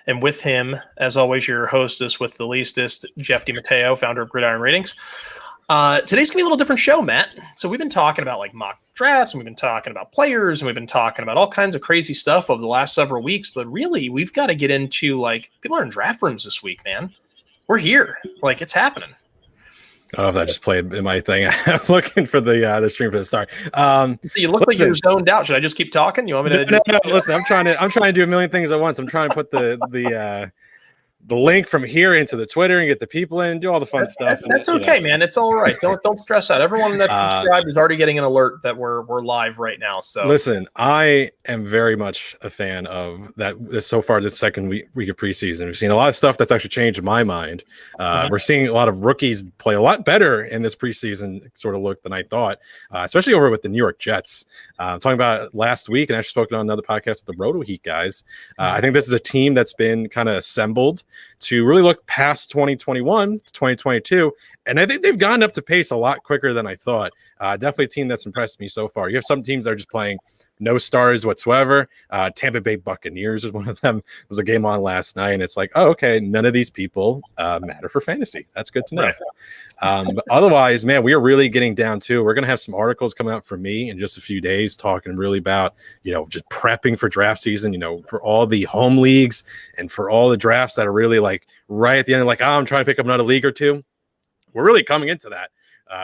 And with him, as always, your hostess with the leastest, Jeff DiMatteo, founder of Gridiron Ratings. Today's going to be a little different show, Matt. So we've been talking about like mock drafts, and we've been talking about players, and we've been talking about all kinds of crazy stuff over the last several weeks. But really, we've got to get into like people are in draft rooms this week, man. We're here. Like it's happening. I don't know if that just played in my thing. I'm looking for the stream for this. Sorry. So you look like you're zoned out. Should I just keep talking? You want me to? No, listen, I'm trying to do a million things at once. I'm trying to put the link from here into the Twitter and get the people in, do all the fun stuff. That's okay, man. It's all right. Don't stress out. Everyone that's subscribed is already getting an alert that we're live right now. So listen, I am very much a fan of that. So far, this second week of preseason, we've seen a lot of stuff that's actually changed my mind. We're seeing a lot of rookies play a lot better in this preseason sort of look than I thought, especially over with the New York Jets. Talking about it last week, and I actually spoke on another podcast with the Roto Heat guys. I think this is a team that's been kind of assembled to really look past 2021 to 2022. And I think they've gotten up to pace a lot quicker than I thought. Definitely a team that's impressed me so far. You have some teams that are just playing no stars whatsoever. Tampa Bay Buccaneers is one of them. There was a game on last night, and it's like, oh, okay, none of these people matter for fantasy. That's good to know. Right. But otherwise, man, we are really getting down to. We're going to have some articles coming out from me in just a few days talking really about, just prepping for draft season, for all the home leagues and for all the drafts that are really like right at the end, like, oh, I'm trying to pick up another league or two. We're really coming into that.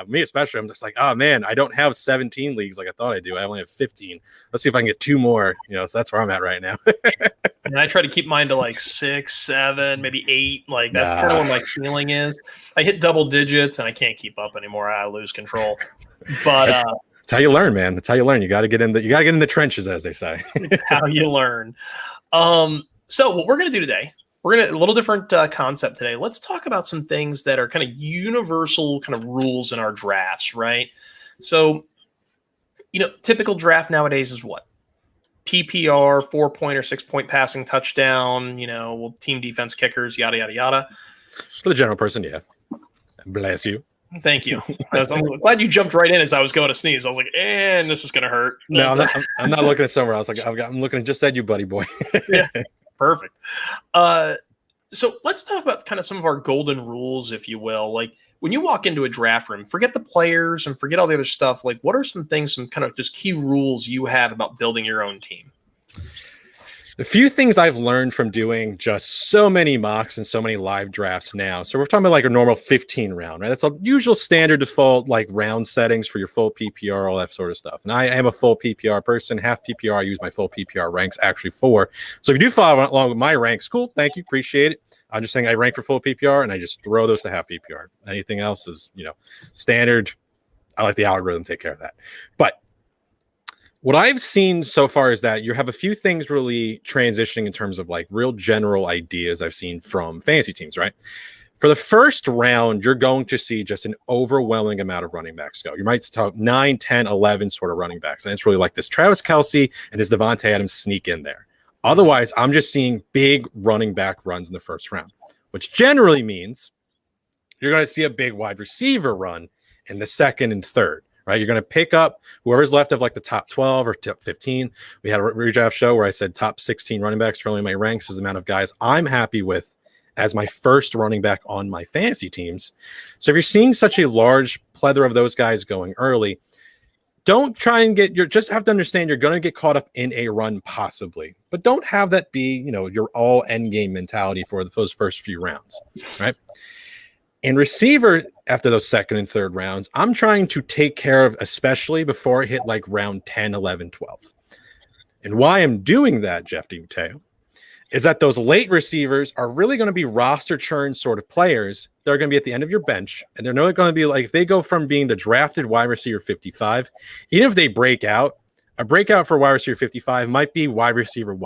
Me especially, I'm just like, oh man, I don't have 17 leagues like I thought I do. I only have 15. Let's see if I can get 2 more. So that's where I'm at right now. And I try to keep mine to like 6, 7, maybe 8. Like that's kind of what my ceiling is. I hit double digits and I can't keep up anymore. I lose control. But that's how you learn, man. That's how you learn. You got to get in the trenches, as they say. It's how you learn. So what we're gonna do today. We're going to a little different concept today. Let's talk about some things that are kind of universal kind of rules in our drafts, right? So, typical draft nowadays is what? PPR, 4-point or 6-point passing touchdown, team defense kickers, yada, yada, yada. For the general person, yeah. Bless you. Thank you. I'm glad you jumped right in as I was going to sneeze. I was like, and this is going to hurt. No, I'm not looking at somewhere else. I'm looking just at you, buddy boy. Yeah. Perfect. So let's talk about kind of some of our golden rules, if you will. Like when you walk into a draft room, forget the players and forget all the other stuff. Like what are some kind of just key rules you have about building your own team? A few things I've learned from doing just so many mocks and so many live drafts now. So we're talking about like a normal 15 round, right? That's a usual standard default like round settings for your full PPR, all that sort of stuff. And I am a full PPR person, half PPR. I use my full PPR ranks actually for. So if you do follow along with my ranks, cool. Thank you. Appreciate it. I'm just saying I rank for full PPR and I just throw those to half PPR. Anything else is, standard. I let the algorithm take care of that. But what I've seen so far is that you have a few things really transitioning in terms of like real general ideas I've seen from fantasy teams, right? For the first round, you're going to see just an overwhelming amount of running backs go. You might talk 9, 10, 11 sort of running backs. And it's really like this Travis Kelce and his Devonte Adams sneak in there. Otherwise, I'm just seeing big running back runs in the first round, which generally means you're going to see a big wide receiver run in the second and third. Right, you're going to pick up whoever's left of like the top 12 or top 15. We had a redraft show where I said top 16 running backs for only my ranks is the amount of guys I'm happy with as my first running back on my fantasy teams. So if you're seeing such a large plethora of those guys going early, don't try and just have to understand you're going to get caught up in a run possibly, but don't have that be, your all end game mentality for those first few rounds, right? In receiver, after those second and third rounds, I'm trying to take care of, especially before I hit like round 10, 11, 12. And why I'm doing that, Jeff DiMatteo, is that those late receivers are really going to be roster churn sort of players. They're going to be at the end of your bench, and they're not going to be like, if they go from being the drafted wide receiver 55, even if they break out, a breakout for wide receiver 55 might be wide receiver,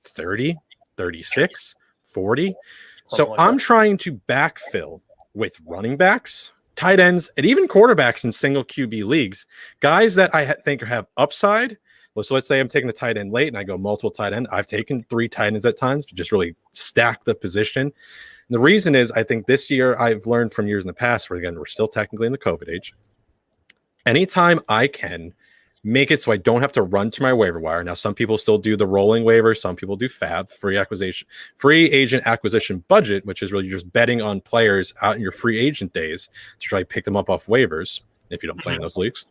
30, 36, 40. So I'm trying to backfill with running backs, tight ends, and even quarterbacks in single QB leagues, guys that I think have upside. Well, so let's say I'm taking the tight end late and I go multiple tight end. I've taken 3 tight ends at times to just really stack the position. And the reason is I think this year I've learned from years in the past where, again, we're still technically in the COVID age. Anytime I can make it so I don't have to run to my waiver wire. Now, some people still do the rolling waiver. Some people do FAB, free agent acquisition budget, which is really just betting on players out in your free agent days to try to pick them up off waivers if you don't play in those leagues.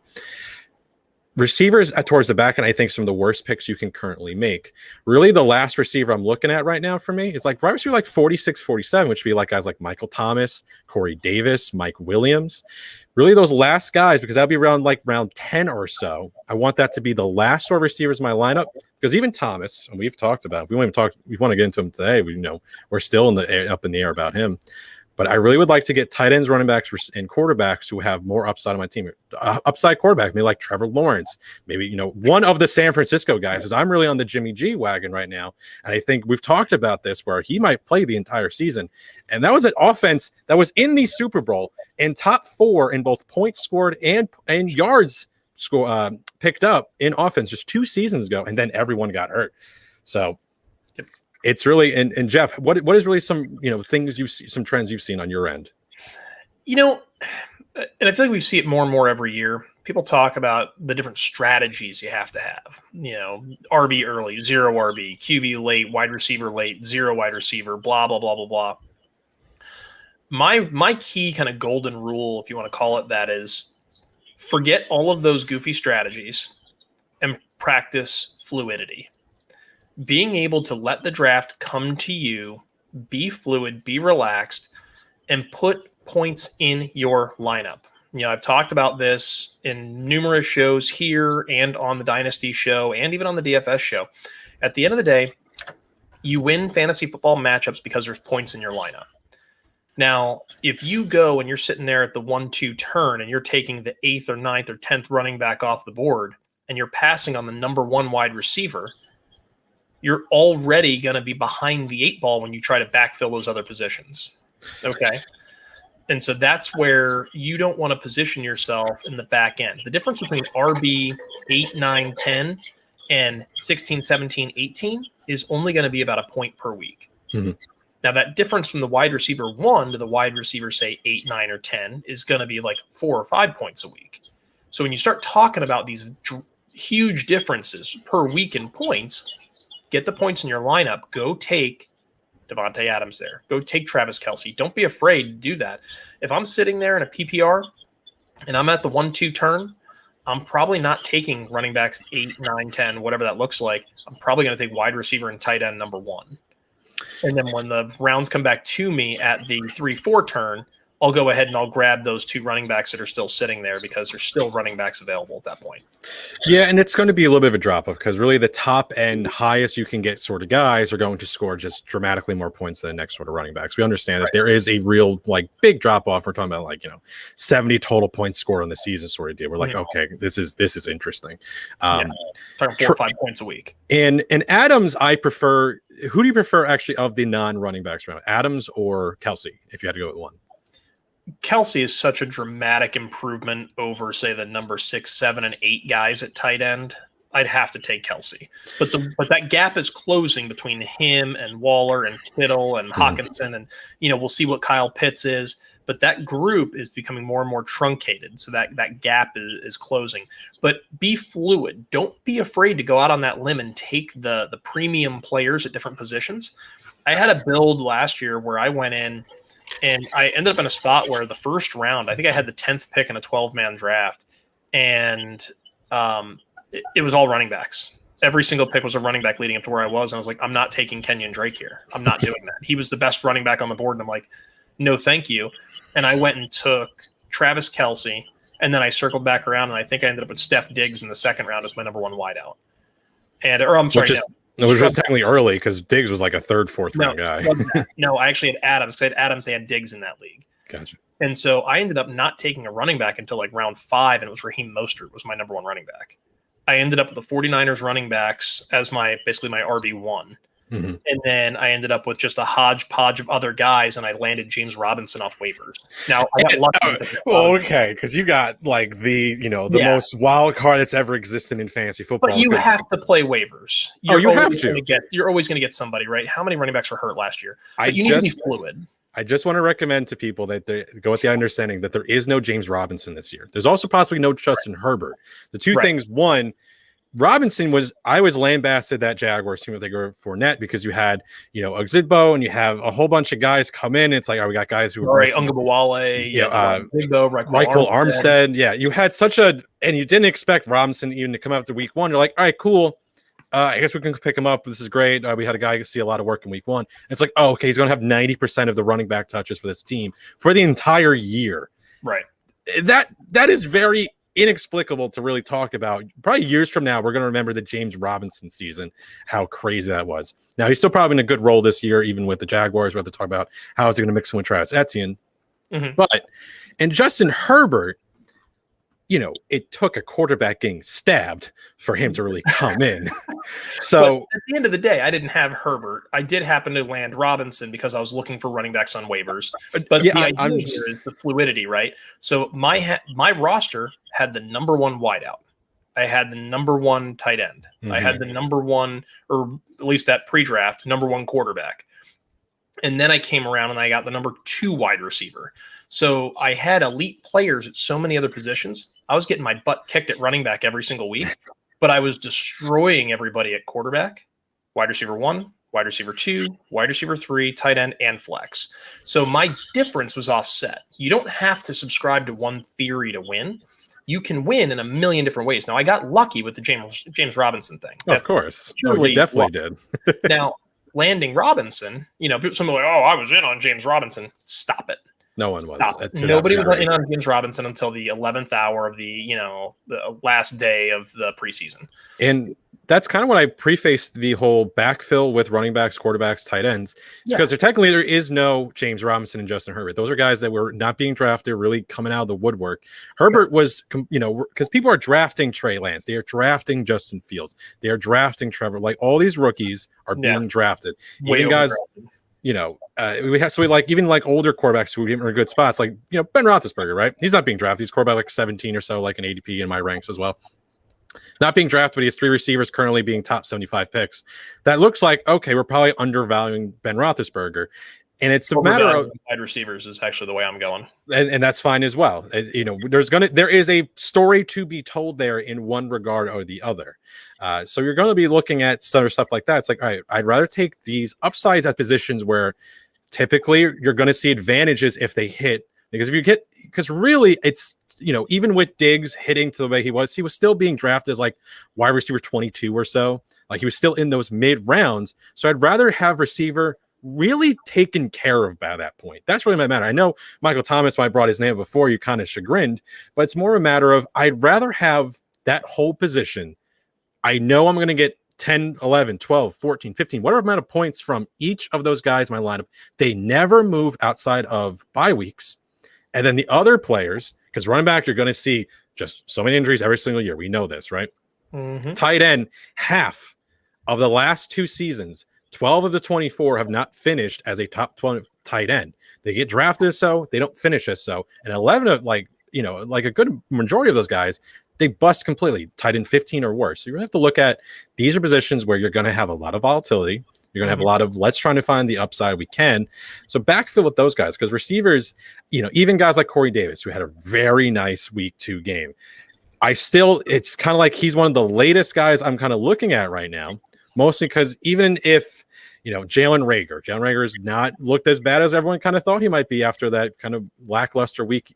Receivers towards the back end, I think some of the worst picks you can currently make. Really, the last receiver I'm looking at right now for me is like right receiver like 46, 47, which would be like guys like Michael Thomas, Corey Davis, Mike Williams. Really, those last guys, because that'll be around like round 10 or so. I want that to be the last sort of receivers in my lineup, because even Thomas, and we've talked about it, we want to get into him today. We're still up in the air about him. But I really would like to get tight ends, running backs, and quarterbacks who have more upside on my team. Upside quarterback, maybe like Trevor Lawrence, maybe one of the San Francisco guys. Because I'm really on the Jimmy G wagon right now, and I think we've talked about this where he might play the entire season. And that was an offense that was in the Super Bowl and top 4 in both points scored and yards picked up in offense just 2 seasons ago, and then everyone got hurt. So. It's really and Jeff, what is really some things some trends you've seen on your end? And I feel like we see it more and more every year. People talk about the different strategies you have to have. RB early, 0 RB, QB late, wide receiver late, 0 wide receiver, blah blah blah blah blah. My key kind of golden rule, if you want to call it that, is forget all of those goofy strategies and practice fluidity. Being able to let the draft come to you, be fluid, be relaxed, and put points in your lineup. I've talked about this in numerous shows here and on the Dynasty show and even on the DFS show. At the end of the day, you win fantasy football matchups because there's points in your lineup. Now, if you go and you're sitting there at the 1-2 turn and you're taking the 8th or 9th or 10th running back off the board and you're passing on the number 1 wide receiver, you're already going to be behind the 8 ball when you try to backfill those other positions. Okay. And so that's where you don't want to position yourself in the back end. The difference between RB 8, 9, 10 and 16, 17, 18 is only going to be about a point per week. Mm-hmm. Now that difference from the wide receiver 1 to the wide receiver, say 8, 9, or 10 is going to be like 4 or 5 points a week. So when you start talking about these huge differences per week in points, get the points in your lineup. Go take Devonte Adams there. Go take Travis Kelce. Don't be afraid to do that. If I'm sitting there in a PPR and I'm at the 1-2 turn, I'm probably not taking running backs 8, 9, 10, whatever that looks like. I'm probably going to take wide receiver and tight end number 1. And then when the rounds come back to me at the 3-4 turn, I'll go ahead and I'll grab those 2 running backs that are still sitting there because there's still running backs available at that point. Yeah, and it's going to be a little bit of a drop-off because really the top and highest you can get sort of guys are going to score just dramatically more points than the next sort of running backs. We understand that there is a real big drop-off. We're talking about 70 total points scored on the season sort of deal. We're like, okay, this is interesting. Talking 4 or 5 points a week. And Adams, I prefer. Who do you prefer actually of the non-running backs around? Adams or Kelce, if you had to go with one? Kelce is such a dramatic improvement over, say, the number 6, 7, and 8 guys at tight end. I'd have to take Kelce. But that gap is closing between him and Waller and Kittle and Hawkinson. And, we'll see what Kyle Pitts is. But that group is becoming more and more truncated. So that gap is closing. But be fluid. Don't be afraid to go out on that limb and take the premium players at different positions. I had a build last year where I went in and I ended up in a spot where the first round, I think I had the 10th pick in a 12-man draft, and it was all running backs. Every single pick was a running back leading up to where I was, and I was like, I'm not taking Kenyon Drake here. I'm not doing that. He was the best running back on the board, and I'm like, no, thank you. And I went and took Travis Kelce, and then I circled back around, and I think I ended up with Steph Diggs in the second round as my number 1 wideout. Which was technically early because Diggs was like a 3rd, 4th round guy. No, I actually had Adams. I had Adams. They had Diggs in that league. Gotcha. And so I ended up not taking a running back until round 5, and it was Raheem Mostert was my number 1 running back. I ended up with the 49ers running backs as basically my RB1. Mm-hmm. And then I ended up with just a hodgepodge of other guys, and I landed James Robinson off waivers. Now I got lucky. Okay, because you got the most wild card that's ever existed in fantasy football. But you have to play waivers. You have to. You're always going to get somebody, right? How many running backs were hurt last year? But you need to be fluid. I just want to recommend to people that they go with the understanding that there is no James Robinson this year. There's also possibly no Justin Herbert. The two things, one, Robinson I was lambasted that Jaguars team with they go for net because you had, Ogzigbo and you have a whole bunch of guys come in. It's like, we got guys who were Ungabawale, Reichel Armstead. Yeah, you had and you didn't expect Robinson even to come out to week one. You're like, all right, cool. I guess we can pick him up. This is great. We had a guy see a lot of work in week one. And it's like, oh, okay, he's going to have 90% of the running back touches for this team for the entire year. Right. That is very inexplicable to really talk about. Probably years from now, we're going to remember the James Robinson season, how crazy that was. Now, he's still probably in a good role this year, even with the Jaguars. We'll have to talk about how is he going to mix in with Travis Etienne. And Justin Herbert, it took a quarterback getting stabbed for him to really come in. So at the end of the day, I didn't have Herbert. I did happen to land Robinson because I was looking for running backs on waivers. But the idea here is the fluidity, right? So my roster had the number one wideout. I had the number one tight end. I had the number one, or at least that pre-draft, number one quarterback. And then I came around and I got the number 2 wide receiver. So I had elite players at so many other positions. I was getting my butt kicked at running back every single week, but I was destroying everybody at quarterback, wide receiver 1, wide receiver 2, wide receiver 3, tight end, and flex. So my difference was offset. You don't have to subscribe to one theory to win. You can win in a million different ways. Now, I got lucky with the James Robinson thing. Of course. You definitely did. Now, landing Robinson, some are like, I was in on James Robinson. Stop it. No one was. Nobody was in on James Robinson until the 11th hour of the last day of the preseason. And that's kind of when I prefaced the whole backfill with running backs, quarterbacks, tight ends, because there is no James Robinson and Justin Herbert. Those are guys that were not being drafted, really coming out of the woodwork. Herbert was, because people are drafting Trey Lance, they are drafting Justin Fields, they are drafting Trevor. Like all these rookies are being drafted. Even guys. We even older quarterbacks who are in good spots, like Ben Roethlisberger, right? He's not being drafted. He's quarterback like 17 or so, like an ADP in my ranks as well. Not being drafted, but he has 3 receivers currently being top 75 picks. That looks like, okay, we're probably undervaluing Ben Roethlisberger. And it's a matter of wide receivers is actually the way I'm going. And that's fine as well. There is a story to be told there in one regard or the other. So you're going to be looking at stuff like that. It's like, all right, I'd rather take these upsides at positions where typically you're going to see advantages if they hit. Because really it's, even with Diggs hitting to the way he was still being drafted as like wide receiver 22 or so. Like he was still in those mid rounds. So I'd rather have receiver really taken care of by that point. That's really my matter. I know Michael Thomas, when I brought his name before, you kind of chagrined, but it's more a matter of I'd rather have that whole position. I know I'm going to get 10, 11, 12, 14, 15, whatever amount of points from each of those guys in my lineup. They never move outside of bye weeks. And then the other players, because running back, you're going to see just so many injuries every single year. We know this, right? Tight end, half of the last 2 seasons, 12 of the 24 have not finished as a top 20 tight end. They get drafted as so, they don't finish as so. And 11 of like a good majority of those guys, they bust completely, tight end 15 or worse. So you really have to look at these are positions where you're going to have a lot of volatility. You're going to have a lot of let's try to find the upside we can. So backfill with those guys because receivers, even guys like Corey Davis, who had a very nice week 2 game. It's kind of like he's one of the latest guys I'm kind of looking at right now. Mostly because even if, Jalen Reagor has not looked as bad as everyone kind of thought he might be after that kind of lackluster week,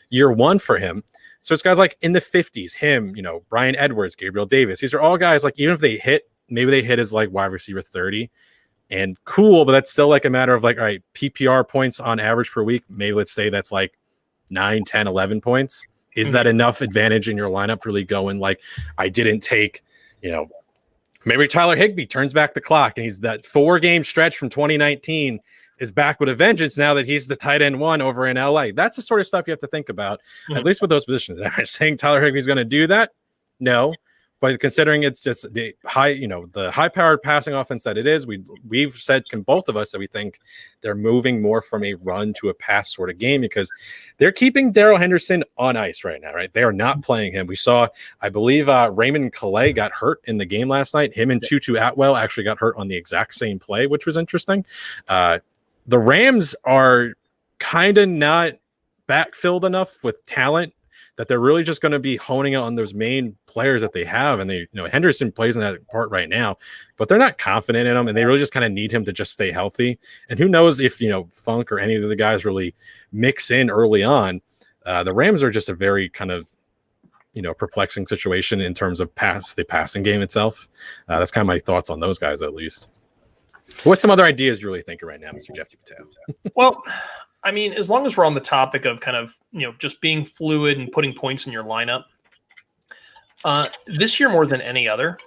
year 1 for him. So it's guys like in the 50s, him, Brian Edwards, Gabriel Davis. These are all guys like even if they hit, maybe they hit as like wide receiver 30 and cool, but that's still like a matter of like, all right, PPR points on average per week. Maybe let's say that's like 9, 10, 11 points. Is that enough advantage in your lineup for really going like I didn't take, maybe Tyler Higbee turns back the clock and he's that 4-game stretch from 2019 is back with a vengeance now that he's the tight end 1 over in LA. That's the sort of stuff you have to think about, at least with those positions. Am I saying Tyler Higbee's going to do that? No. But considering it's just the high-powered passing offense that it is, we've said both of us that we think they're moving more from a run to a pass sort of game because they're keeping Darrell Henderson on ice right now, right? They are not playing him. We saw, I believe, Raymond Calais got hurt in the game last night. Him and Tutu Atwell actually got hurt on the exact same play, which was interesting. the Rams are kind of not backfilled enough with talent that they're really just going to be honing on those main players that they have. And they, Henderson plays in that part right now, but they're not confident in him, and they really just kind of need him to just stay healthy. And who knows if, Funk or any of the guys really mix in early on. The Rams are just a very kind of, perplexing situation in terms of the passing game itself. That's kind of my thoughts on those guys, at least. What's some other ideas you're really thinking right now, Mr. Jeff DiMatteo? Well, I mean, as long as we're on the topic of kind of, just being fluid and putting points in your lineup, this year more than any other,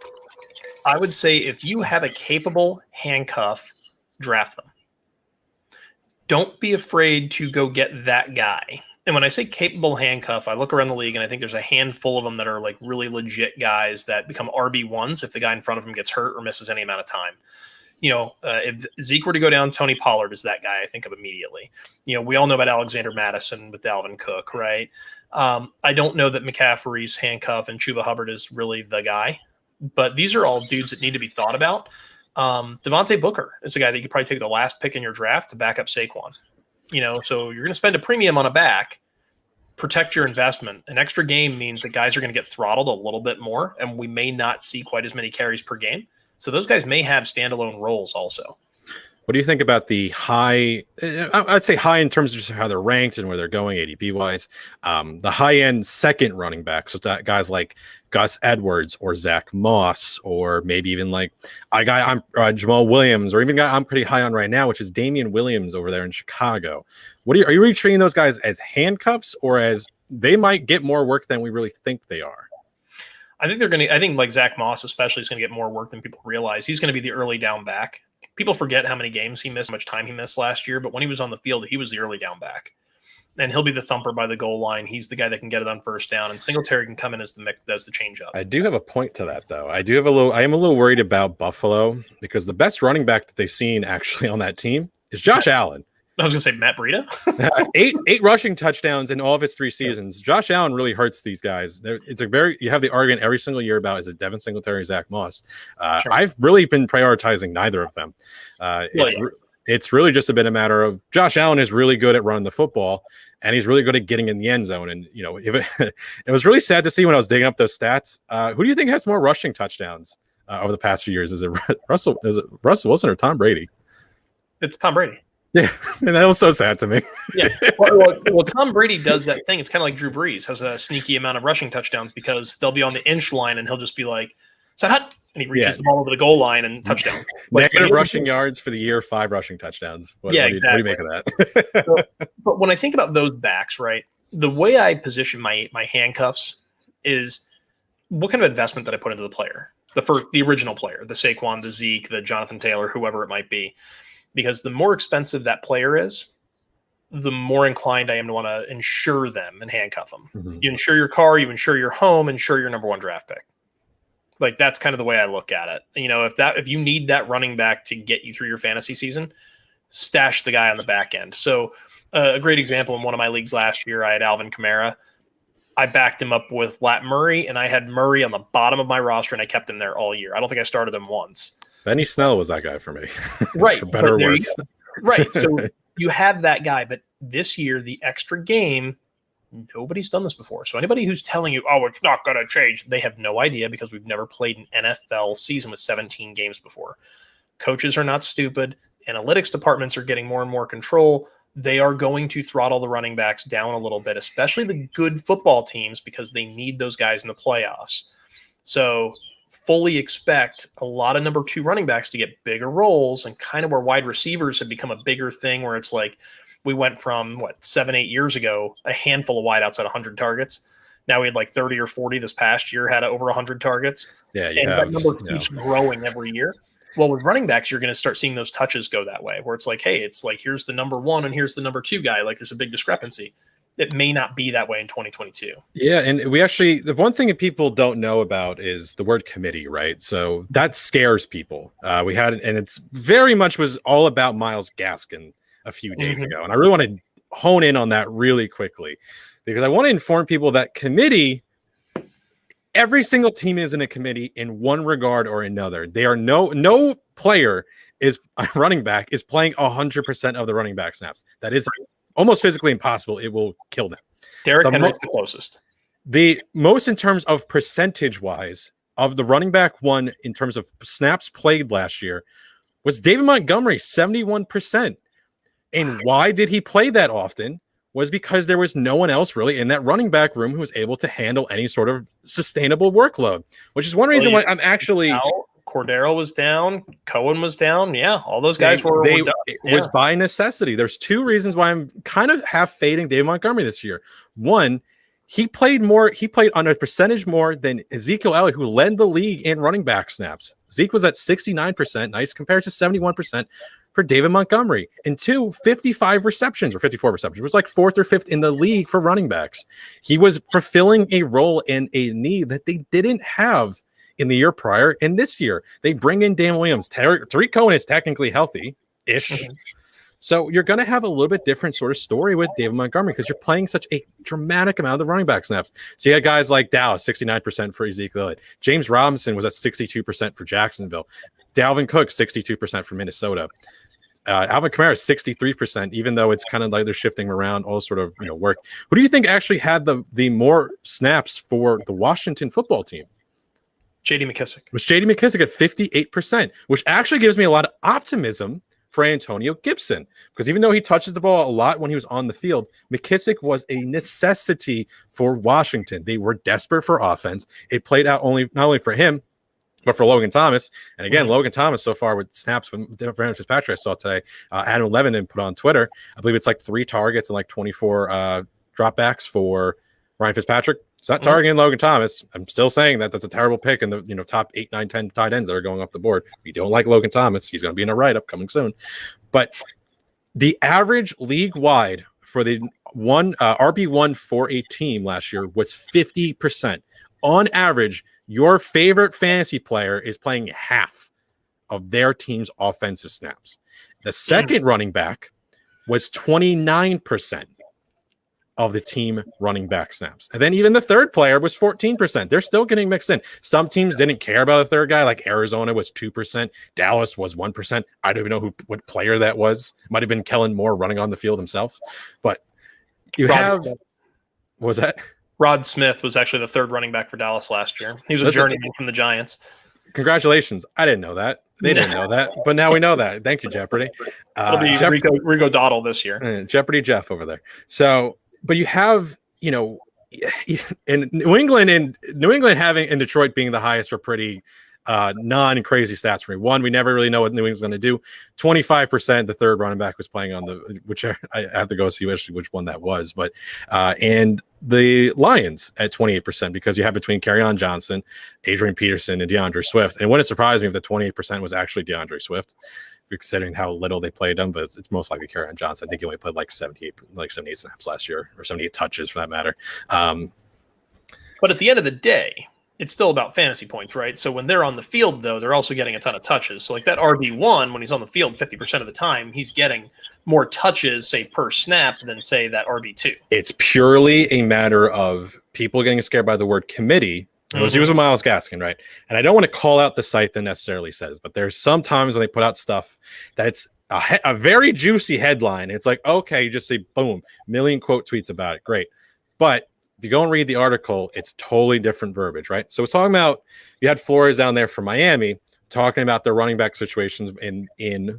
I would say if you have a capable handcuff, draft them. Don't be afraid to go get that guy. And when I say capable handcuff, I look around the league and I think there's a handful of them that are like really legit guys that become RB1s if the guy in front of them gets hurt or misses any amount of time. If Zeke were to go down, Tony Pollard is that guy I think of immediately. We all know about Alexander Madison with Dalvin Cook, right? I don't know that McCaffrey's handcuff and Chuba Hubbard is really the guy, but these are all dudes that need to be thought about. Devonte Booker is a guy that you could probably take the last pick in your draft to back up Saquon. So you're going to spend a premium on a back, protect your investment. An extra game means that guys are going to get throttled a little bit more, and we may not see quite as many carries per game. So those guys may have standalone roles also. What do you think about the high? I'd say high in terms of just how they're ranked and where they're going ADP wise. The high end second running back, so that guys like Gus Edwards or Zach Moss, or maybe even like I'm Jamal Williams, or even a guy I'm pretty high on right now, which is Damian Williams over there in Chicago. Are you really treating those guys as handcuffs, or as they might get more work than we really think they are? I think like Zach Moss especially is going to get more work than people realize. He's going to be the early down back. People forget how many games he missed, how much time he missed last year, but when he was on the field, he was the early down back. And he'll be the thumper by the goal line. He's the guy that can get it on first down, and Singletary can come in as the changeup. I do have a point to that, though. I am a little worried about Buffalo, because the best running back that they've seen actually on that team is Josh Allen. I was going to say Matt Breida. eight rushing touchdowns in all of his 3 seasons. Josh Allen really hurts these guys. You have the argument every single year about, is it Devin Singletary or Zach Moss? Sure. I've really been prioritizing neither of them. It's really just been a matter of Josh Allen is really good at running the football, and he's really good at getting in the end zone. And it was really sad to see when I was digging up those stats. Who do you think has more rushing touchdowns over the past few years? Is it Russell Wilson or Tom Brady? It's Tom Brady. Yeah, and that was so sad to me. Yeah, well, Tom Brady does that thing. It's kind of like Drew Brees has a sneaky amount of rushing touchdowns, because they'll be on the inch line and he'll just be like, "Hut," and he reaches the ball over the goal line and touchdown. Negative rushing yards for the year, 5 rushing touchdowns. Exactly. What do you make of that? But when I think about those backs, right, the way I position my handcuffs is what kind of investment that I put into the player, the original player, the Saquon, the Zeke, the Jonathan Taylor, whoever it might be. Because the more expensive that player is, the more inclined I am to want to insure them and handcuff them. Mm-hmm. You insure your car, you insure your home, insure your number 1 draft pick. Like, that's kind of the way I look at it. If you need that running back to get you through your fantasy season, stash the guy on the back end. So a great example in one of my leagues last year, I had Alvin Kamara. I backed him up with Lat Murray, and I had Murray on the bottom of my roster, and I kept him there all year. I don't think I started him once. Benny Snell was that guy for me. Right. For better or worse. Right. So you have that guy, but this year, the extra game, nobody's done this before. So anybody who's telling you, oh, it's not going to change, they have no idea, because we've never played an NFL season with 17 games before. Coaches are not stupid. Analytics departments are getting more and more control. They are going to throttle the running backs down a little bit, especially the good football teams, because they need those guys in the playoffs. So fully expect a lot of number 2 running backs to get bigger roles, and kind of where wide receivers have become a bigger thing, where it's like we went from 7-8 years ago, a handful of wideouts at 100 targets. Now we had like 30 or 40 this past year had over 100 targets. Yeah, that number keeps growing every year. Well, with running backs, you're going to start seeing those touches go that way, where it's like, hey, it's like, here's the number 1 and here's the number 2 guy. Like, there's a big discrepancy. It may not be that way in 2022. Yeah, and the one thing that people don't know about is the word committee, right? So that scares people. And it's very much was all about Myles Gaskin a few days ago. And I really want to hone in on that really quickly, because I want to inform people that committee, every single team is in a committee in one regard or another. They are no player is a running back is playing 100% of the running back snaps. That is almost physically impossible. It will kill them. Derrick Henry's the closest. The most in terms of percentage wise of the running back one in terms of snaps played last year was David Montgomery, 71%. And why did he play that often? Was because there was no one else really in that running back room who was able to handle any sort of sustainable workload, which is one reason why I'm actually... Cordero was down. Cohen was down. Yeah, all those guys were done. It was by necessity. There's two reasons why I'm kind of half fading David Montgomery this year. One, he played on a percentage more than Ezekiel Elliott, who led the league in running back snaps. Zeke was at 69%, nice, compared to 71% for David Montgomery. And two, 55 receptions or 54 receptions, which was like fourth or fifth in the league for running backs. He was fulfilling a role in a need that they didn't have in the year prior. And this year, they bring in Dan Williams. Tariq Cohen is technically healthy-ish. Mm-hmm. So you're going to have a little bit different sort of story with David Montgomery because you're playing such a dramatic amount of running back snaps. So you had guys like Dallas, 69% for Ezekiel Elliott. James Robinson was at 62% for Jacksonville. Dalvin Cook, 62% for Minnesota. Alvin Kamara, 63%, even though it's kind of like they're shifting around, all sort of work. Who do you think actually had the more snaps for the Washington football team? J.D. McKissick. It was J.D. McKissick at 58%, which actually gives me a lot of optimism for Antonio Gibson, because even though he touches the ball a lot when he was on the field, McKissick was a necessity for Washington. They were desperate for offense. It played out not only for him, but for Logan Thomas. And again, Logan Thomas so far with snaps from Ryan Fitzpatrick, I saw today, Adam Levinon put on Twitter, I believe it's like 3 targets and like 24 dropbacks for Ryan Fitzpatrick. It's not targeting Logan Thomas. I'm still saying that's a terrible pick in the top 8, 9, 10 tight ends that are going off the board. If you don't like Logan Thomas, he's going to be in a write-up coming soon. But the average league-wide for the RB1 for a team last year was 50%. On average, your favorite fantasy player is playing half of their team's offensive snaps. The second running back was 29% of the team running back snaps. And then even the third player was 14%. They're still getting mixed in. Some teams didn't care about a third guy, like Arizona was 2%. Dallas was 1%. I don't even know what player that was. Might have been Kellen Moore running on the field himself. But what was that? Rod Smith was actually the third running back for Dallas last year. He was a journeyman from the Giants. Congratulations. I didn't know that. They didn't know that, but now we know that. Thank you, Jeopardy. It'll be Rico Dottle this year. Jeopardy Jeff over there. So, but you have, in New England having and Detroit being the highest for pretty non-crazy stats for me. One, we never really know what New England's going to do. 25%, the third running back was playing on which I have to go see which one that was, but and the Lions at 28% because you have between Kerryon Johnson, Adrian Peterson, and DeAndre Swift. And it wouldn't surprise me if the 28% was actually DeAndre Swift, considering how little they played him, but it's most likely Kerryon Johnson. I think he only played like 78 snaps last year, or 78 touches for that matter. But at the end of the day, it's still about fantasy points, right? So when they're on the field, though, they're also getting a ton of touches. So like that RB1, when he's on the field 50% of the time, he's getting more touches, say, per snap than, say, that RB2. It's purely a matter of people getting scared by the word committee. It was used with Myles Gaskin, right? And I don't want to call out the site that necessarily says, but there's sometimes when they put out stuff that it's a very juicy headline. It's like, okay, you just say, boom, million quote tweets about it. Great. But if you go and read the article, it's totally different verbiage, right? So it's talking about, you had Flores down there from Miami talking about their running back situations in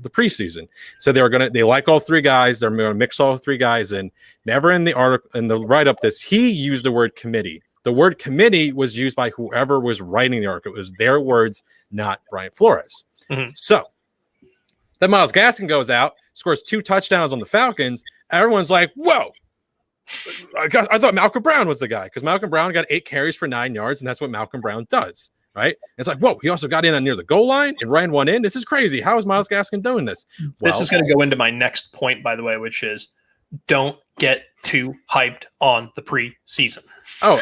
the preseason. So they like all three guys. They're going to mix all three guys in. Never in the article, in the write-up he used the word committee. The word committee was used by whoever was writing the article. It was their words, not Brian Flores. Mm-hmm. So then Myles Gaskin goes out, scores 2 touchdowns on the Falcons. Everyone's like, whoa. I thought Malcolm Brown was the guy because Malcolm Brown got 8 carries for 9 yards, and that's what Malcolm Brown does, right? And it's like, whoa, he also got in on near the goal line and ran one in. This is crazy. How is Myles Gaskin doing this? This is going to go into my next point, by the way, which is don't get too hyped on the preseason. Oh,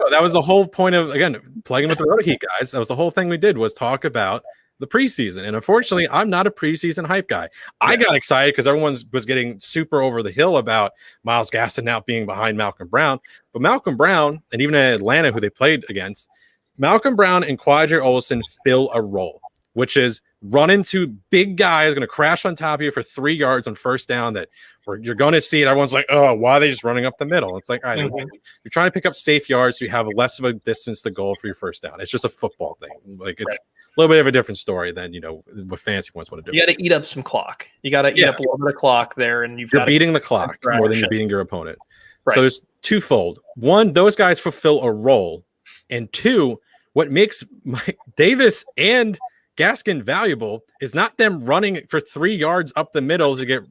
that was the whole point of, again, plugging with the Roto Heat guys. That was the whole thing we did was talk about the preseason. And unfortunately, I'm not a preseason hype guy. Yeah. I got excited because everyone was getting super over the hill about Myles Gaskin now being behind Malcolm Brown. But Malcolm Brown, and even in Atlanta, who they played against, Malcolm Brown and Quadri Olson fill a role, which is run into big guys, going to crash on top of you for 3 yards on first down that you're going to see it. Everyone's like, oh, why are they just running up the middle? It's like, all right, you're trying to pick up safe yards so you have less of a distance to goal for your first down. It's just a football thing. Like, it's a little bit of a different story than, what fantasy points want to do. You got to eat up some clock. You got to eat up a little bit of clock there, and you're beating the clock more than you're beating your opponent. Right. So there's twofold. One, those guys fulfill a role. And two, what makes Davis and Gaskin valuable is not them running for 3 yards up the middle to get,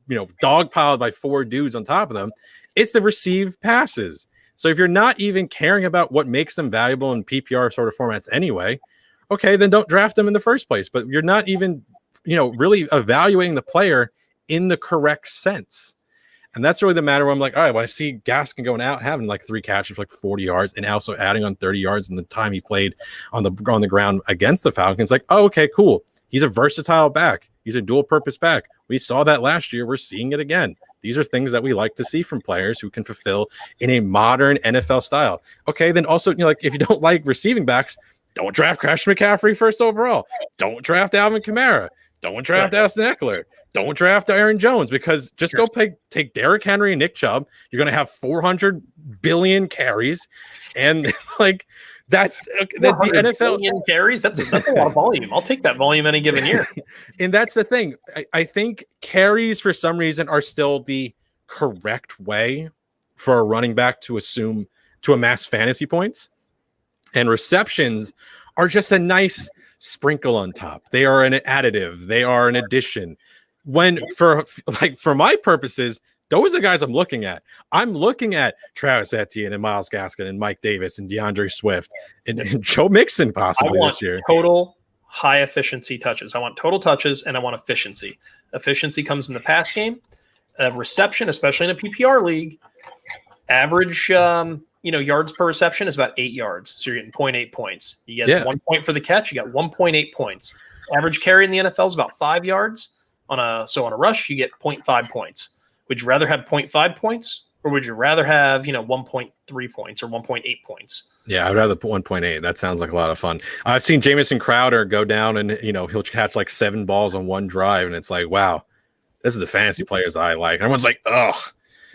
dogpiled by 4 dudes on top of them. It's the received passes. So if you're not even caring about what makes them valuable in PPR sort of formats anyway, okay, then don't draft them in the first place. But you're not even, really evaluating the player in the correct sense. And that's really the matter where I'm like, all right, when I see Gaskin going out, having like 3 catches for like 40 yards and also adding on 30 yards in the time he played on the ground against the Falcons, like, oh, okay, cool. He's a versatile back. He's a dual purpose back. We saw that last year. We're seeing it again. These are things that we like to see from players who can fulfill in a modern NFL style. Okay, then also, if you don't like receiving backs, don't draft Christian McCaffrey first overall. Don't draft Alvin Kamara. Don't draft Austin Eckler. Don't draft Aaron Jones, because just go take Derrick Henry and Nick Chubb. You're going to have 400 billion carries. And that's the NFL carries. That's a lot of volume. I'll take that volume any given year. And that's the thing. I think carries for some reason are still the correct way for a running back to amass fantasy points. And receptions are just a nice sprinkle on top. They are an additive. They are an addition. When for my purposes, those are the guys I'm looking at. I'm looking at Travis Etienne and Myles Gaskin and Mike Davis and DeAndre Swift and Joe Mixon possibly this year. Total high efficiency touches. I want total touches and I want efficiency. Efficiency comes in the pass game. Reception, especially in a PPR league, average yards per reception is about 8 yards. So you're getting 0.8 points. You get 1 point for the catch. You got 1.8 points. Average carry in the NFL is about 5 yards. On a rush, you get 0.5 points. Would you rather have 0.5 points, or would you rather have 1.3 points or 1.8 points? Yeah, I'd rather put 1.8. That sounds like a lot of fun. I've seen Jamison Crowder go down and he'll catch like 7 balls on one drive, and it's like, wow, this is the fantasy players I like. And everyone's like, ugh.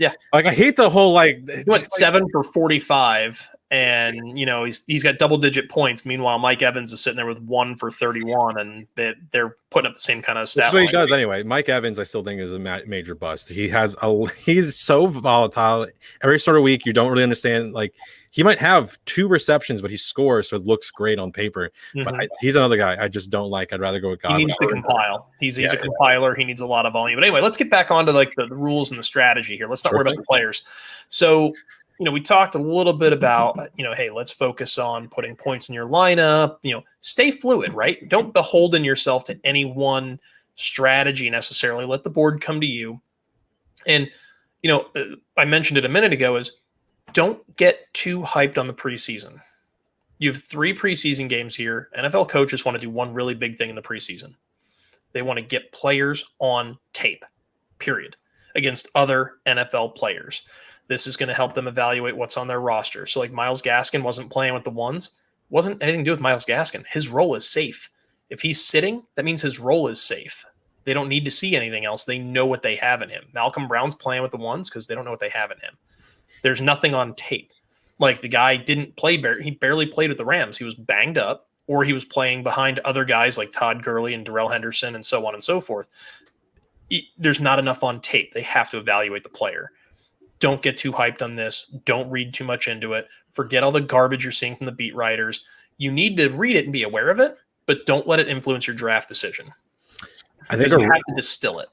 Yeah, I hate the whole he went 7 for 45, and he's got double-digit points. Meanwhile, Mike Evans is sitting there with 1 for 31, and they're putting up the same kind of stat. That's what he does anyway. Mike Evans, I still think, is a major bust. He's so volatile. Every sort of week, you don't really understand. He might have 2 receptions, but he scores, so it looks great on paper. Mm-hmm. But he's another guy I just don't like. I'd rather go with Godwin. He needs to compile. He's a compiler. He needs a lot of volume. But anyway, let's get back onto the rules and the strategy here. Let's not worry about the players. So, we talked a little bit about, hey, let's focus on putting points in your lineup. Stay fluid, right? Don't beholden yourself to any one strategy necessarily. Let the board come to you. And, I mentioned it a minute ago, is don't get too hyped on the preseason. You have 3 preseason games here. NFL coaches want to do one really big thing in the preseason. They want to get players on tape, period, against other NFL players. This is going to help them evaluate what's on their roster. So Myles Gaskin wasn't playing with the ones. Wasn't anything to do with Myles Gaskin. His role is safe. If he's sitting, that means his role is safe. They don't need to see anything else. They know what they have in him. Malcolm Brown's playing with the ones because they don't know what they have in him. There's nothing on tape. The guy didn't play. He barely played with the Rams. He was banged up, or he was playing behind other guys like Todd Gurley and Darrell Henderson and so on and so forth. There's not enough on tape. They have to evaluate the player. Don't get too hyped on this. Don't read too much into it. Forget all the garbage you're seeing from the beat writers. You need to read it and be aware of it, but don't let it influence your draft decision. I think you have to distill it.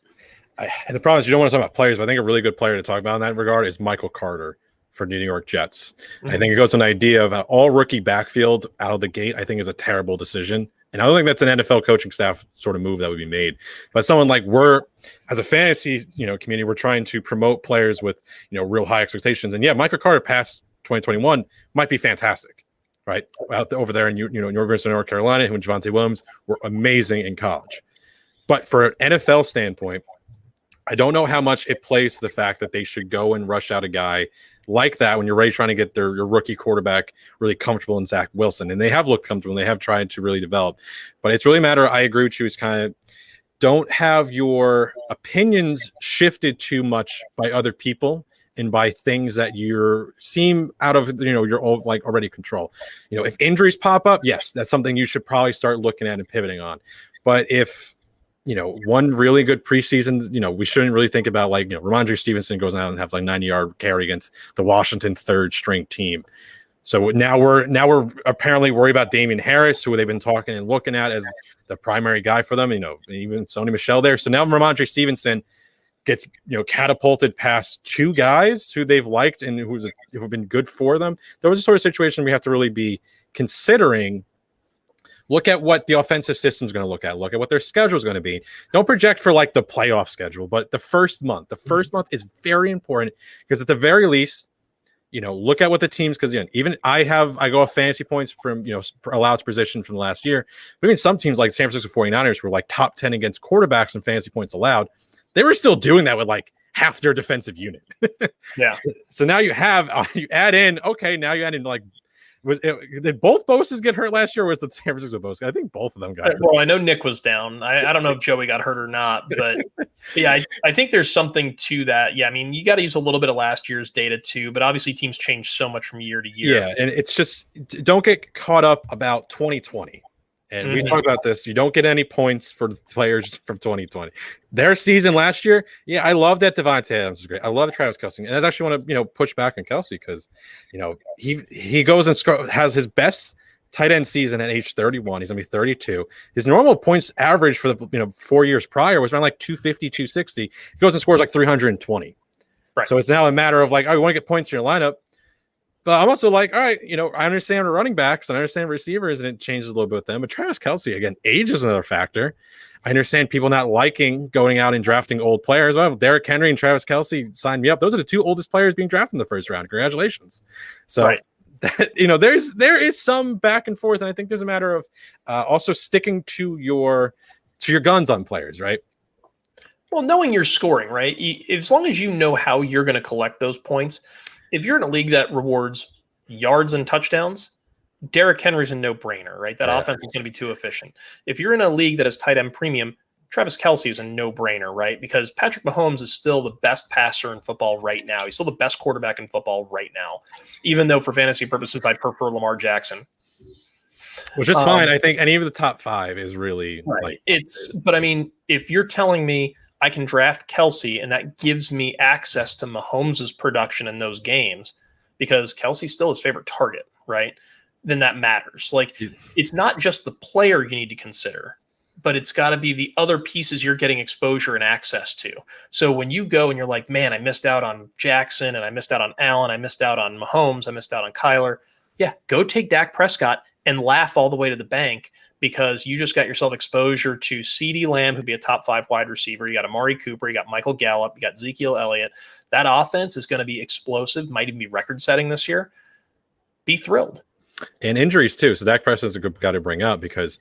And the problem is you don't want to talk about players, but I think a really good player to talk about in that regard is Michael Carter for the New York Jets. Mm-hmm. I think it goes to an idea of an all-rookie backfield out of the gate, I think is a terrible decision. And I don't think that's an NFL coaching staff sort of move that would be made. But someone we're, as a fantasy community, we're trying to promote players with real high expectations. And Michael Carter past 2021 might be fantastic, right? Over there in University of North Carolina, and Javonte Williams were amazing in college. But for an NFL standpoint, I don't know how much it plays to the fact that they should go and rush out a guy like that when you're ready trying to get your rookie quarterback really comfortable in Zach Wilson. And they have looked comfortable and they have tried to really develop. But it's really a matter, I agree with you, is kind of don't have your opinions shifted too much by other people and by things that seem out of your own already control. If injuries pop up, yes, that's something you should probably start looking at and pivoting on. But if one really good preseason, we shouldn't really think about Ramondre Stevenson goes out and has 90-yard carry against the Washington third string team. So now we're apparently worried about Damian Harris, who they've been talking and looking at as the primary guy for them. Even Sony Michel there. So now Ramondre Stevenson gets catapulted past two guys who they've liked and who've been good for them. Those are sort of situation we have to really be considering. Look at what the offensive system is going to look at what their schedule is going to be. Don't project for the playoff schedule, but the first month month is very important because at the very least, look at what the teams, because even I go off fantasy points from allowed position from the last year. But even some teams like San Francisco 49ers were top 10 against quarterbacks and fantasy points allowed. They were still doing that with half their defensive unit. Yeah. So now you add in did both Bosa's get hurt last year, or was the San Francisco Bosa? I think both of them got hurt. Well, I know Nick was down. I don't know if Joey got hurt or not, but yeah, I think there's something to that. Yeah, I mean, you got to use a little bit of last year's data too, but obviously teams change so much from year to year. Yeah, and it's just don't get caught up about 2020. And we talked about this. You don't get any points for the players from 2020. Their season last year, I love that Devonte Adams is great. I love Travis Kelce. And I actually want to, push back on Kelce because, he goes and has his best tight end season at age 31. He's going to be 32. His normal points average for the 4 years prior was around 250, 260. He goes and scores 320. Right. So it's now a matter of you want to get points in your lineup. But I'm also all right, I understand the running backs and I understand receivers, and it changes a little bit with them. But Travis Kelce, again, age is another factor. I understand people not liking going out and drafting old players. Well, Derrick Henry and Travis Kelce signed me up. Those are the two oldest players being drafted in the first round. Congratulations. So, there is some back and forth, and I think there's a matter of also sticking to your guns on players, right? Well, knowing your scoring, right? As long as you know how you're going to collect those points. If you're in a league that rewards yards and touchdowns, Derrick Henry's a no-brainer, right? That offense is going to be too efficient. If you're in a league that has tight end premium, Travis Kelce is a no-brainer, right? Because Patrick Mahomes is still the best passer in football right now. He's still the best quarterback in football right now, even though for fantasy purposes, I prefer Lamar Jackson. Which is fine. I think any of the top five is really right. But I mean, if you're telling me I can draft Kelce, and that gives me access to Mahomes' production in those games because Kelce's still his favorite target, right? Then that matters. It's not just the player you need to consider, but it's got to be the other pieces you're getting exposure and access to. So when you go and you're like, man, I missed out on Jackson, and I missed out on Allen, I missed out on Mahomes, I missed out on Kyler. Yeah, go take Dak Prescott and laugh all the way to the bank, because you just got yourself exposure to CeeDee Lamb, who'd be a top 5 wide receiver. You got Amari Cooper, you got Michael Gallup, you got Ezekiel Elliott. That offense is going to be explosive, might even be record-setting this year. Be thrilled. And injuries too. So Dak Prescott's a good guy to bring up because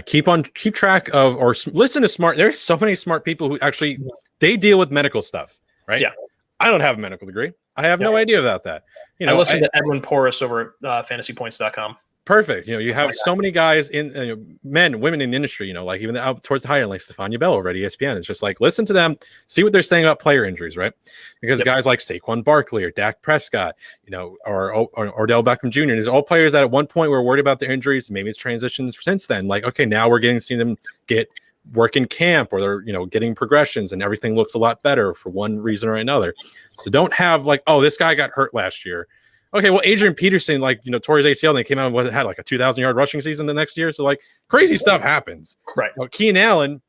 keep track of or listen to smart. There's so many smart people who actually they deal with medical stuff, right? Yeah. I don't have a medical degree. I have no idea about that. I listen to Edwin Porras over at fantasypoints.com. Perfect. You have so many guys in men, women in the industry, even out towards the higher, like Stefania Bell over at ESPN. It's just listen to them, see what they're saying about player injuries, right? Because guys like Saquon Barkley or Dak Prescott, or Odell Beckham Jr., these are all players that at one point were worried about their injuries. Maybe it's transitions since then. Okay, now we're getting to see them get work in camp, or they're getting progressions and everything looks a lot better for one reason or another. So don't have this guy got hurt last year. Okay, well, Adrian Peterson, tore his ACL and they came out and had a 2,000-yard rushing season the next year. So, crazy stuff happens. Right. Well, Keenan Allen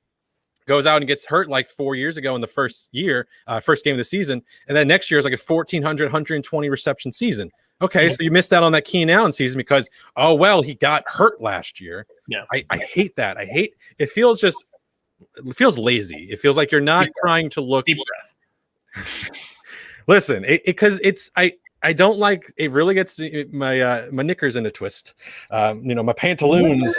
goes out and gets hurt 4 years ago in the first game of the season. And then next year is a 1,400, 120 reception season. Okay, so you missed out on that Keenan Allen season because, he got hurt last year. Yeah. I hate that. It feels lazy. It feels like you're not trying to look. Deep breath. Listen, because I don't like it. Really gets my knickers in a twist. My pantaloons.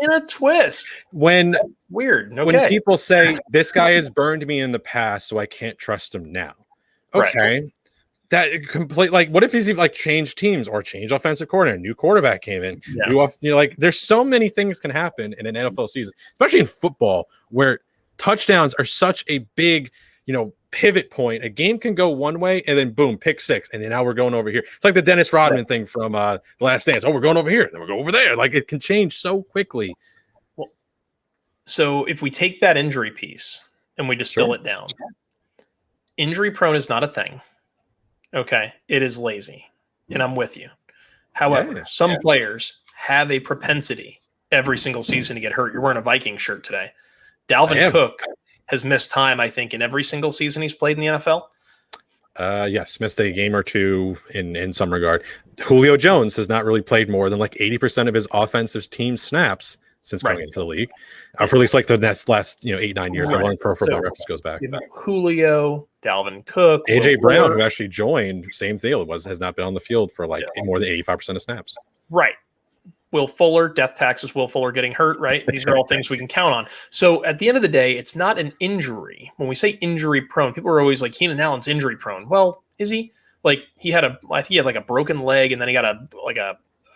in a twist. When That's weird. Okay. When people say this guy has burned me in the past, so I can't trust him now. Okay. Right. That complete, like, what if he's like changed teams or changed offensive coordinator, new quarterback came in, like there's so many things can happen in an NFL season, especially in football, where touchdowns are such a big, pivot point. A game can go one way and then boom, pick six, and then now we're going over here. It's like the Dennis Rodman thing from The Last Dance. Oh, we're going over here, then we'll go over there. Like, it can change so quickly. Well, so if we take that injury piece and we distill it down, injury prone is not a thing. Okay, it is lazy, and I'm with you. However, some players have a propensity every single season to get hurt. You're wearing a Viking shirt today. Dalvin Cook has missed time, I think, in every single season he's played in the NFL. Yes, missed a game or two in some regard. Julio Jones has not really played more than like 80% of his offensive team snaps since coming into the league, for at least like the last 8-9 years. Right. Pro Football Reference goes back. Julio, Dalvin Cook, AJ Brown, who actually joined, same deal. Has not been on the field for like more than 85% of snaps. Right. Will Fuller, death taxes, Will Fuller getting hurt, right? These are all things we can count on. So at the end of the day, it's not an injury. When we say injury prone, people are always like, Keenan Allen's injury prone. Well, is he? Like, I think he had like a broken leg, and then he got a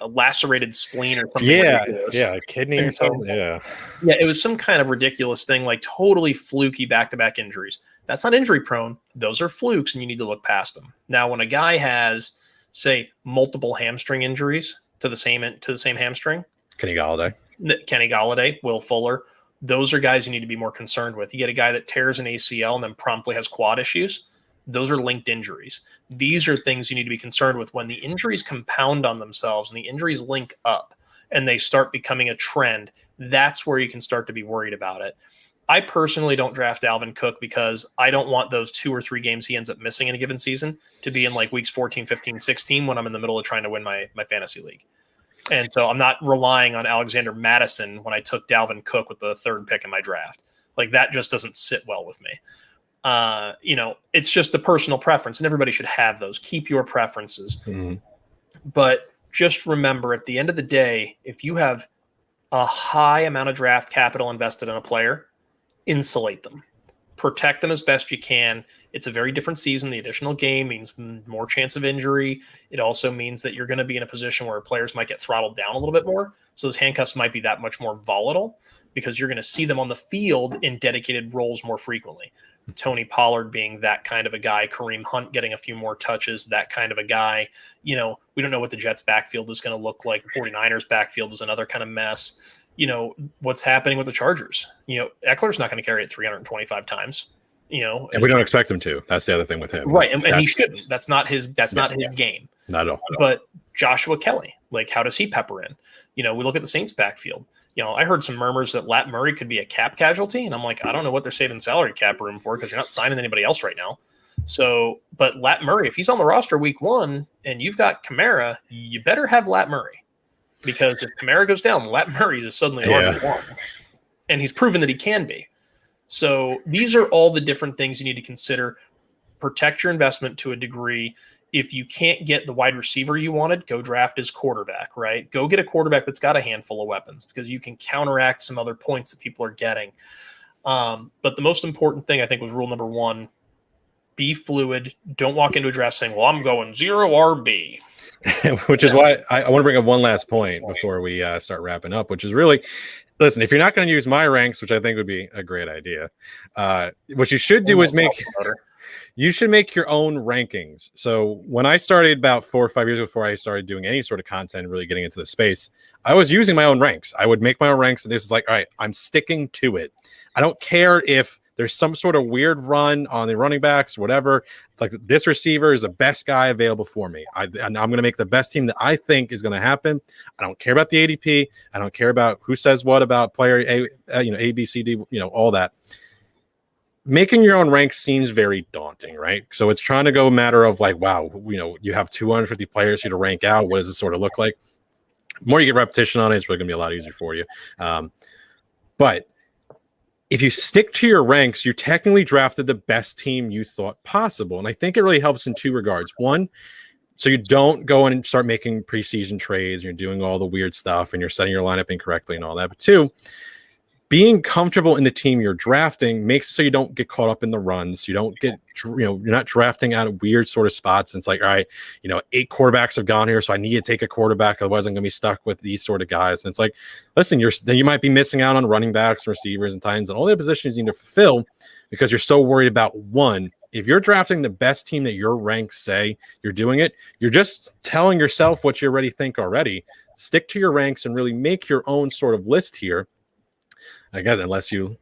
lacerated spleen or something. A kidney or something. Yeah, it was some kind of ridiculous thing, like totally fluky back-to-back injuries. That's not injury prone. Those are flukes, and you need to look past them. Now, when a guy has, say, multiple hamstring injuries to the same hamstring, Kenny Galladay, Will Fuller, those are guys you need to be more concerned with. You get a guy that tears an ACL and then promptly has quad issues. Those are linked injuries. These are things you need to be concerned with. When the injuries compound on themselves and the injuries link up and they start becoming a trend, that's where you can start to be worried about it. I personally don't draft Dalvin Cook because I don't want those 2 or 3 games he ends up missing in a given season to be in like weeks 14, 15, 16 when I'm in the middle of trying to win my fantasy league. And so I'm not relying on Alexander Mattison when I took Dalvin Cook with the 3rd pick in my draft. Like, that just doesn't sit well with me. It's just a personal preference, and everybody should have those. Keep your preferences. Mm-hmm. But just remember, at the end of the day, if you have a high amount of draft capital invested in a player, insulate them. Protect them as best you can. It's a very different season. The additional game means more chance of injury. It also means that you're going to be in a position where players might get throttled down a little bit more. So those handcuffs might be that much more volatile because you're going to see them on the field in dedicated roles more frequently. Tony Pollard being that kind of a guy, Kareem Hunt getting a few more touches, that kind of a guy. We don't know what the Jets backfield is going to look like. The 49ers backfield is another kind of mess. What's happening with the Chargers. Eckler's not going to carry it 325 times. And we don't expect him to. That's the other thing with him. Right, and he shouldn't. That's not his game. Not at all. But Joshua Kelly, like, how does he pepper in? We look at the Saints backfield. I heard some murmurs that Lat Murray could be a cap casualty, and I'm like, I don't know what they're saving salary cap room for because you're not signing anybody else right now. So, but Lat Murray, if he's on the roster week 1 and you've got Kamara, you better have Lat Murray. Because if Kamara goes down, Lat Murray is suddenly RB1. And he's proven that he can be. So these are all the different things you need to consider. Protect your investment to a degree. If you can't get the wide receiver you wanted, go draft his quarterback, right? Go get a quarterback that's got a handful of weapons because you can counteract some other points that people are getting. But the most important thing, I think, was rule number 1. Be fluid. Don't walk into a draft saying, well, I'm going 0 RB. Which is why I want to bring up one last point before we start wrapping up, which is really, listen, if you're not going to use my ranks, which I think would be a great idea, what you should do is make your own rankings. So when I started about 4 or 5 years before I started doing any sort of content, really getting into the space, I was using my own ranks. I would make my own ranks, and this is like, all right, I'm sticking to it. I don't care if there's some sort of weird run on the running backs, whatever. Like, this receiver is the best guy available for me. And I'm going to make the best team that I think is going to happen. I don't care about the ADP. I don't care about who says what about player A, B, C, D, all that. Making your own ranks seems very daunting, right? So it's trying to go a matter of like, wow, you have 250 players here to rank out. What does it sort of look like? The more you get repetition on it, it's really going to be a lot easier for you. But if you stick to your ranks, you technically drafted the best team you thought possible. And I think it really helps in 2 regards. One, So you don't go in and start making preseason trades. And you're doing all the weird stuff and you're setting your lineup incorrectly and all that. But 2, being comfortable in the team you're drafting makes it so you don't get caught up in the runs. You don't get, you're not drafting out of weird sort of spots. And it's like, all right, 8 quarterbacks have gone here, so I need to take a quarterback. Otherwise, I'm going to be stuck with these sort of guys. And it's like, listen, then you might be missing out on running backs, receivers, and tight ends, and all the positions you need to fulfill because you're so worried about one. If you're drafting the best team that your ranks say you're doing it, you're just telling yourself what you already think already. Stick to your ranks and really make your own sort of list here. I guess unless you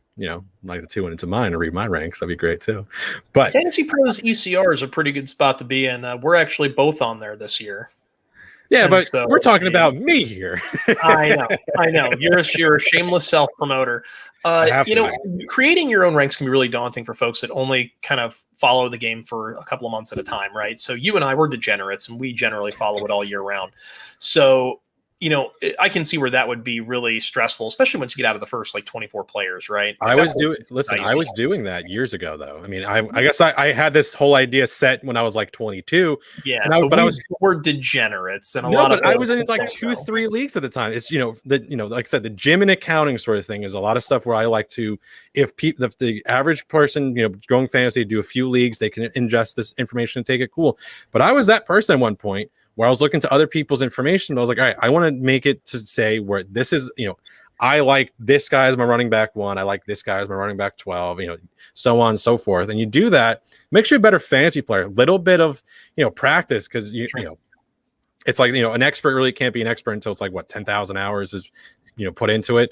like the 2 into mine and read my ranks, that'd be great too. But Fantasy Pros ECR is a pretty good spot to be in. We're actually both on there this year. Yeah, but so, we're talking about me here. I know. You're a shameless self-promoter. Creating your own ranks can be really daunting for folks that only kind of follow the game for a couple of months at a time, right? So you and I, we're degenerates, and we generally follow it all year round. So I can see where that would be really stressful, especially once you get out of the first 24 players, right? I was doing that years ago, though. I mean, I guess I had this whole idea set when I was 22. Yeah, but we're degenerates, and I was in 2-3 leagues at the time. It's like I said, the gym and accounting sort of thing is a lot of stuff where I like to, if the average person going fantasy do a few leagues, they can ingest this information and take it cool. But I was that person at one point where I was looking to other people's information. But I was like, all right, I want to make it to say where this is, I like this guy as my running back 1. I like this guy as my running back 12, so on and so forth. And you do that, makes you a better fantasy player. A little bit of, practice because, it's like, an expert really can't be an expert until it's 10,000 hours is, put into it.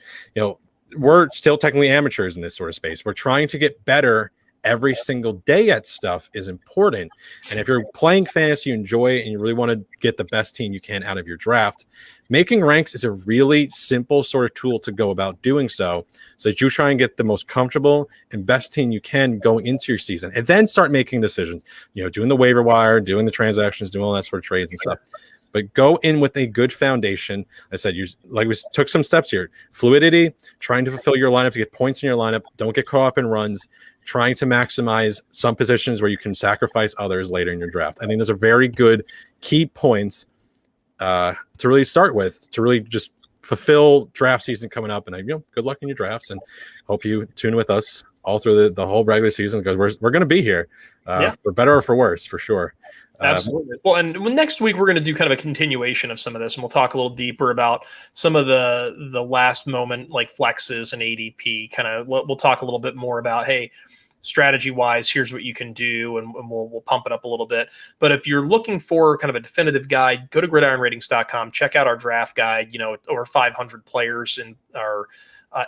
We're still technically amateurs in this sort of space. We're trying to get better every single day at stuff is important. And if you're playing fantasy, you enjoy it, and you really want to get the best team you can out of your draft, making ranks is a really simple sort of tool to go about doing so that you try and get the most comfortable and best team you can going into your season, and then start making decisions, doing the waiver wire, doing the transactions, doing all that sort of trades and stuff. But go in with a good foundation. I said, we took some steps here. Fluidity, trying to fulfill your lineup to get points in your lineup. Don't get caught up in runs. Trying to maximize some positions where you can sacrifice others later in your draft. I think those are very good key points to really start with, to really just fulfill draft season coming up. And good luck in your drafts, and hope you tune with us all through the whole regular season, because we're going to be here for better or for worse, for sure. Absolutely. Well, and next week we're going to do kind of a continuation of some of this, and we'll talk a little deeper about some of the last moment flexes and ADP. We'll talk a little bit more about, hey, strategy wise, here's what you can do, and we'll pump it up a little bit. But if you're looking for kind of a definitive guide, go to gridironratings.com, check out our draft guide. Over 500 players in our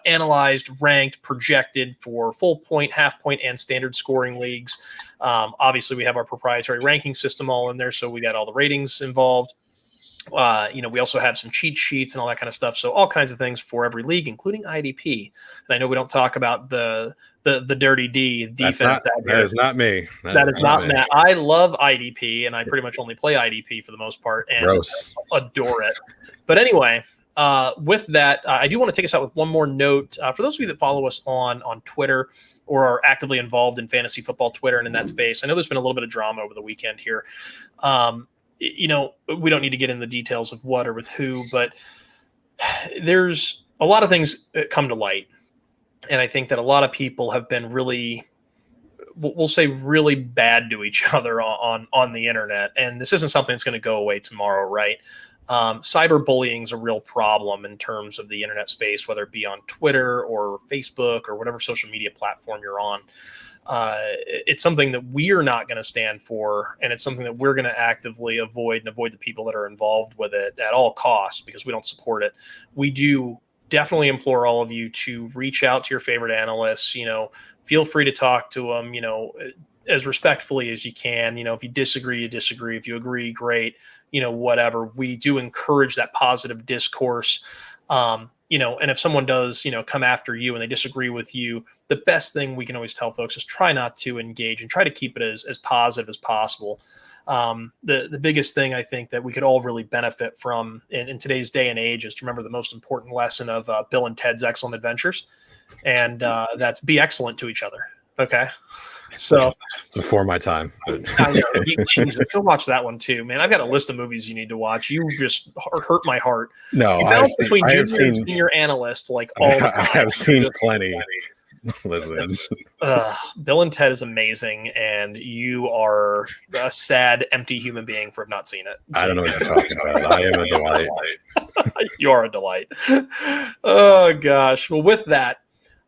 analyzed, ranked, projected for full point, half point, and standard scoring leagues. Obviously, we have our proprietary ranking system all in there, so we got all the ratings involved. We also have some cheat sheets and all that kind of stuff. So all kinds of things for every league, including IDP. And I know we don't talk about the dirty D defense. That is not me. That is not Matt. I love IDP, and I pretty much only play IDP for the most part, and adore it. But anyway, with that, I do want to take us out with one more note. For those of you that follow us on Twitter or are actively involved in fantasy football Twitter and in that space, I know there's been a little bit of drama over the weekend here. We don't need to get into the details of what or with who, but there's a lot of things that come to light. And I think that a lot of people have been really, we'll say, really bad to each other on the internet. And this isn't something that's going to go away tomorrow, right? Cyberbullying is a real problem in terms of the internet space, whether it be on Twitter or Facebook or whatever social media platform you're on. It's something that we are not going to stand for, and it's something that we're going to actively avoid the people that are involved with it at all costs, because we don't support it. We do definitely implore all of you to reach out to your favorite analysts. Feel free to talk to them, as respectfully as you can. If you disagree, you disagree. If you agree, great. Whatever. We do encourage that positive discourse. And if someone does, come after you and they disagree with you, the best thing we can always tell folks is try not to engage and try to keep it as positive as possible. The biggest thing I think that we could all really benefit from in today's day and age is to remember the most important lesson of Bill and Ted's Excellent Adventures. And that's be excellent to each other. Okay. So it's before my time. I know. Jesus, go watch that one too, man. I've got a list of movies you need to watch. You just hurt my heart. No, you balance between junior and senior analyst, like all the time. I have seen plenty. Listen, Bill and Ted is amazing, and you are a sad, empty human being for not seeing it. So, I don't know what you're talking about. I am a delight. You are a delight. Oh gosh. Well, with that,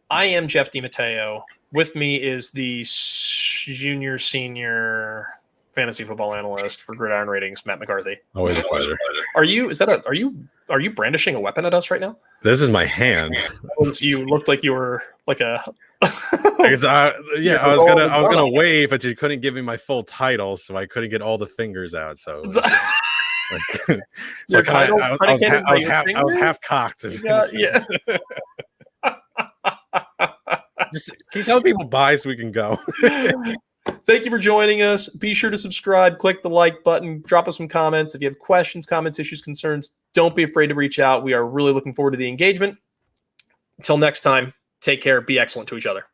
I am Jeff DiMatteo. With me is the junior, senior fantasy football analyst for Gridiron Ratings, Matt McCarthy. Always a pleasure. Are you brandishing a weapon at us right now? This is my hand. You looked like you were like a. I was gonna wave, but you couldn't give me my full title, so I couldn't get all the fingers out. So. So I was half cocked. Yeah. Just, can you tell people bye so we can go? Thank you for joining us. Be sure to subscribe, click the like button, drop us some comments. If you have questions, comments, issues, concerns, don't be afraid to reach out. We are really looking forward to the engagement. Until next time, take care. Be excellent to each other.